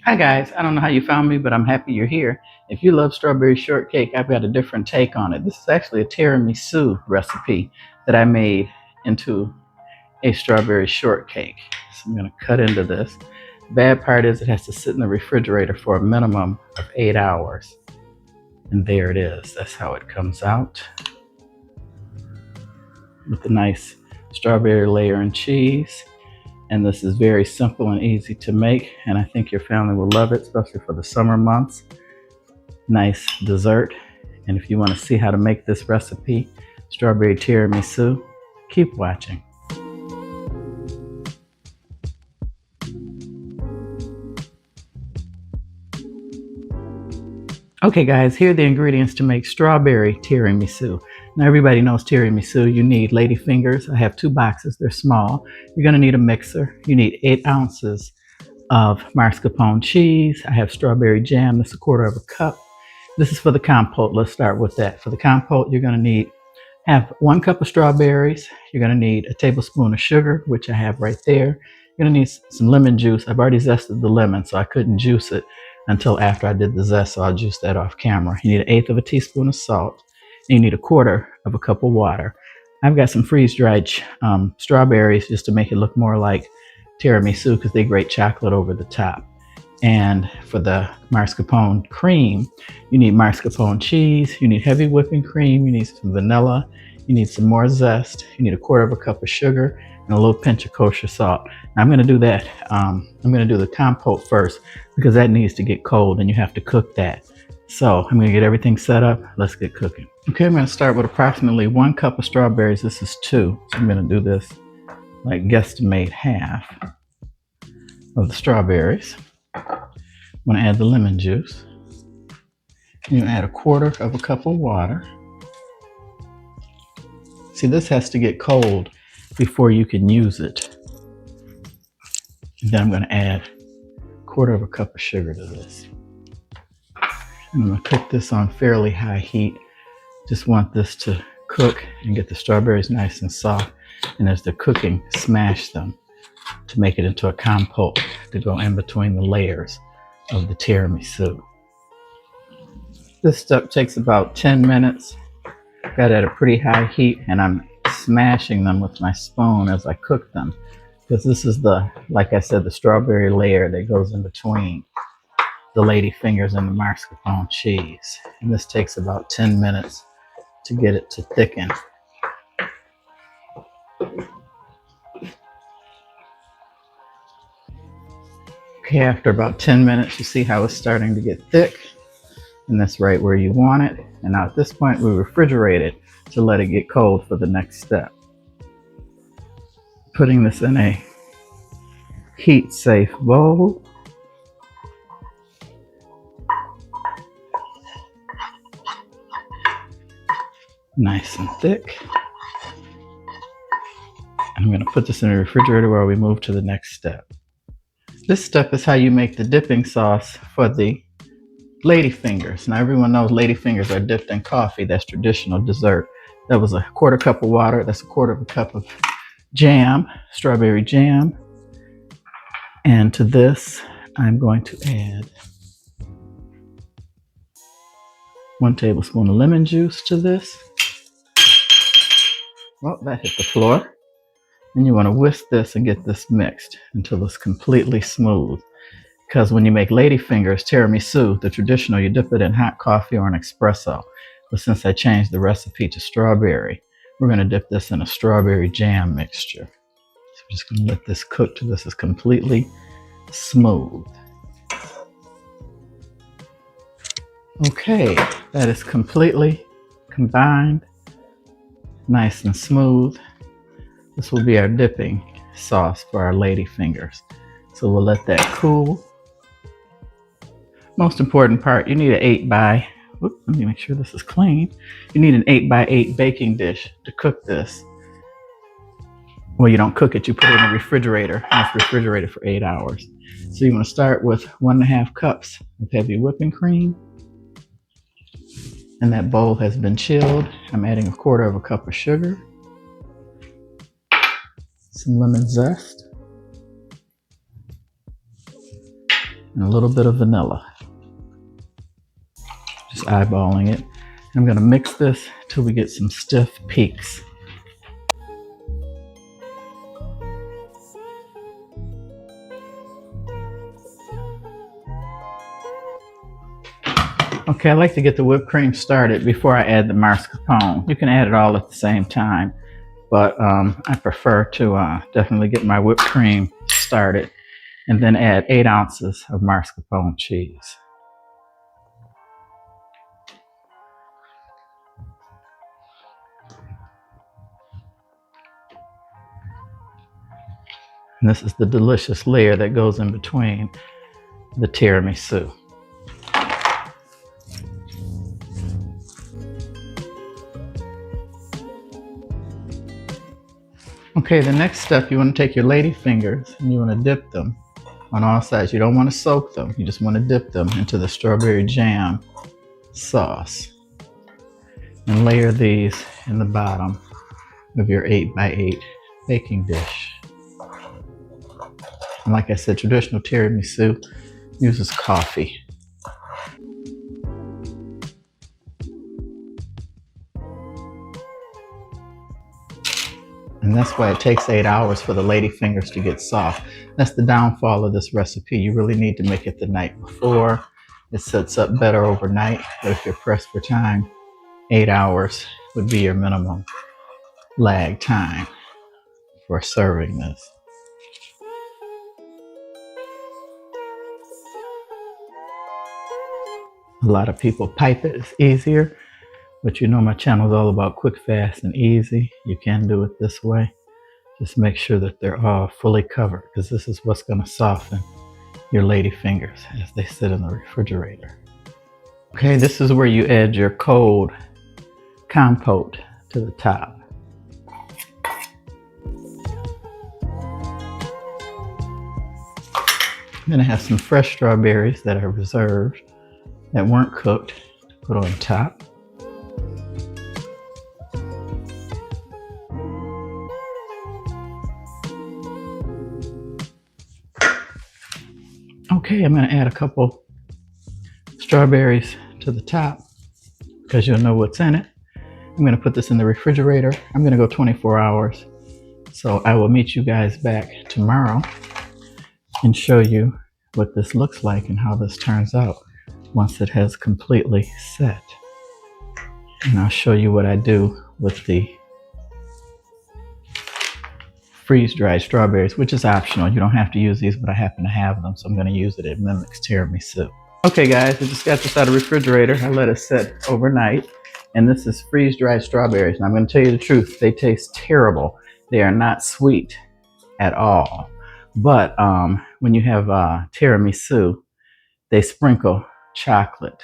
Hi guys, I don't know how you found me, but I'm happy you're here. If you love strawberry shortcake, I've got a different take on it. This is actually a tiramisu recipe that I made into a strawberry shortcake. So I'm going to cut into this. Bad part is it has to sit in the refrigerator for a minimum of 8 hours. And there it is. That's how it comes out with the nice strawberry layer and cheese. And this is very simple and easy to make, and I think your family will love it, especially for the summer months. Nice dessert. And if you want to see how to make this recipe, strawberry tiramisu, keep watching. Okay guys, here are the ingredients to make strawberry tiramisu. Now everybody knows tiramisu. You need ladyfingers. I have 2 boxes, they're small. You're gonna need a mixer. You need 8 ounces of mascarpone cheese. I have strawberry jam, that's 1/4 of a cup. This is for the compote. Let's start with that. For the compote, you're going to have 1 cup of strawberries. You're going to need a tablespoon of sugar, which I have right there. You're going to need some lemon juice. I've already zested the lemon, so I couldn't juice it until after I did the zest, so I'll juice that off camera. You need 1/8 of a teaspoon of salt, and you need 1/4 of a cup of water. I've got some freeze-dried strawberries just to make it look more like tiramisu because they grate chocolate over the top. And for the mascarpone cream, you need mascarpone cheese, you need heavy whipping cream, you need some vanilla, you need some more zest, you need 1/4 of a cup of sugar, and a little pinch of kosher salt. Now I'm going to do that. I'm going to do the compote first because that needs to get cold and you have to cook that. So I'm going to get everything set up. Let's get cooking. Okay, I'm going to start with approximately 1 cup of strawberries. This is 2. So I'm going to do this like guesstimate half of the strawberries. I'm going to add the lemon juice. You add 1/4 of a cup of water. See, this has to get cold before you can use it. And then I'm going to add 1/4 of a cup of sugar to this. And I'm going to cook this on fairly high heat. Just want this to cook and get the strawberries nice and soft. And as they're cooking, smash them to make it into a compote to go in between the layers of the tiramisu. This step takes about 10 minutes. Got it at a pretty high heat, and I'm smashing them with my spoon as I cook them because this is like I said, the strawberry layer that goes in between the lady fingers and the mascarpone cheese. And this takes about 10 minutes to get it to thicken. Okay, after about 10 minutes, you see how it's starting to get thick, and that's right where you want it. And now at this point, we refrigerate it to let it get cold for the next step. Putting this in a heat-safe bowl. Nice and thick. I'm going to put this in the refrigerator while we move to the next step. This step is how you make the dipping sauce for the ladyfingers. Now everyone knows ladyfingers are dipped in coffee. That's traditional dessert. That was 1/4 cup of water. That's 1/4 of a cup of jam, strawberry jam. And to this, I'm going to add 1 tablespoon of lemon juice to this. Well, that hit the floor. And you want to whisk this and get this mixed until it's completely smooth. Because when you make ladyfingers, tiramisu, the traditional, you dip it in hot coffee or an espresso. But since I changed the recipe to strawberry, we're going to dip this in a strawberry jam mixture. So I'm just going to let this cook till this is completely smooth. Okay, that is completely combined, nice and smooth. This will be our dipping sauce for our ladyfingers. So we'll let that cool. Most important part, you need an let me make sure this is clean. You need an 8x8 baking dish to cook this. Well, you don't cook it, you put it in the refrigerator, and it's refrigerated for 8 hours. So you want to start with 1.5 cups of heavy whipping cream. And that bowl has been chilled. I'm adding 1/4 of a cup of sugar. Some lemon zest. and a little bit of vanilla. Just eyeballing it. I'm going to mix this till we get some stiff peaks. Okay, I like to get the whipped cream started before I add the mascarpone. You can add it all at the same time, but I prefer to definitely get my whipped cream started and then add 8 ounces of mascarpone cheese. And this is the delicious layer that goes in between the tiramisu. Okay, the next step, you want to take your lady fingers and you want to dip them on all sides. You don't want to soak them. You just want to dip them into the strawberry jam sauce and layer these in the bottom of your 8x8 baking dish. And like I said, traditional tiramisu uses coffee. And that's why it takes 8 hours for the lady fingers to get soft. That's the downfall of this recipe. You really need to make it the night before. It sets up better overnight, but if you're pressed for time, 8 hours would be your minimum lag time for serving this. A lot of people pipe it, it's easier. But you know my channel is all about quick, fast, and easy. You can do it this way. Just make sure that they're all fully covered, because this is what's going to soften your lady fingers as they sit in the refrigerator. Okay, this is where you add your cold compote to the top. Then I have some fresh strawberries that I reserved that weren't cooked to put on top. Okay, I'm going to add a couple strawberries to the top because you'll know what's in it. I'm going to put this in the refrigerator. I'm going to go 24 hours. So I will meet you guys back tomorrow and show you what this looks like and how this turns out once it has completely set. And I'll show you what I do with the freeze-dried strawberries, which is optional. You don't have to use these, but I happen to have them, so I'm going to use it. It mimics tiramisu. Okay guys, I just got this out of the refrigerator. I let it set overnight, and this is freeze-dried strawberries. And I'm going to tell you the truth, they taste terrible. They are not sweet at all. But when you have tiramisu, they sprinkle chocolate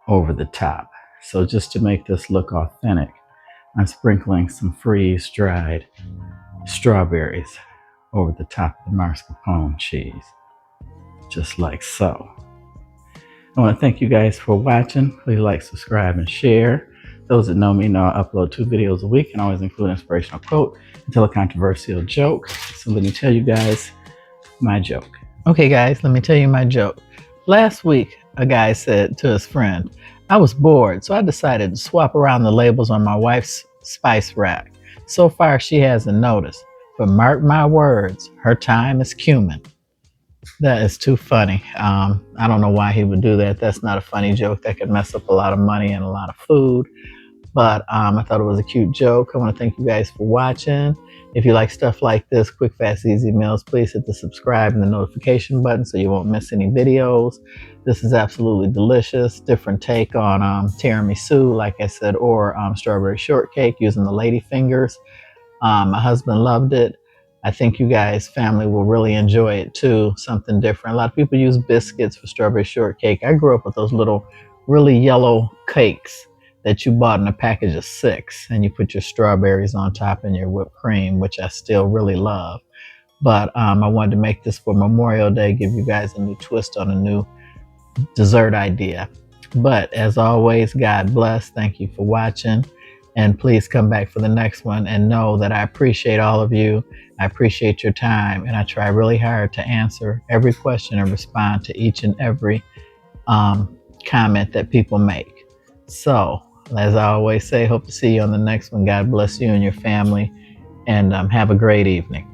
over the top. So just to make this look authentic, I'm sprinkling some freeze-dried strawberries over the top of the mascarpone cheese, just like so. I want to thank you guys for watching. Please like, subscribe, and share. Those that know me know I upload 2 videos a week and always include an inspirational quote and tell a controversial joke. So let me tell you guys my joke. Okay guys, let me tell you my joke. Last week, a guy said to his friend, I was bored, so I decided to swap around the labels on my wife's spice rack. So far, she hasn't noticed, but mark my words, her time is cumin. That is too funny. I don't know why he would do that. That's not a funny joke. That could mess up a lot of money and a lot of food. But I thought it was a cute joke. I want to thank you guys for watching. If you like stuff like this, quick, fast, easy meals, please hit the subscribe and the notification button so you won't miss any videos. This is absolutely delicious. Different take on tiramisu, like I said, or strawberry shortcake using the lady fingers. My husband loved it. I think you guys, family, will really enjoy it too. Something different. A lot of people use biscuits for strawberry shortcake. I grew up with those little really yellow cakes that you bought in a package of 6, and you put your strawberries on top and your whipped cream, which I still really love. But I wanted to make this for Memorial Day, give you guys a new twist on a new dessert idea. But as always, God bless. Thank you for watching. And please come back for the next one, and know that I appreciate all of you. I appreciate your time, and I try really hard to answer every question and respond to each and every comment that people make. So, as I always say, hope to see you on the next one. God bless you and your family, and have a great evening.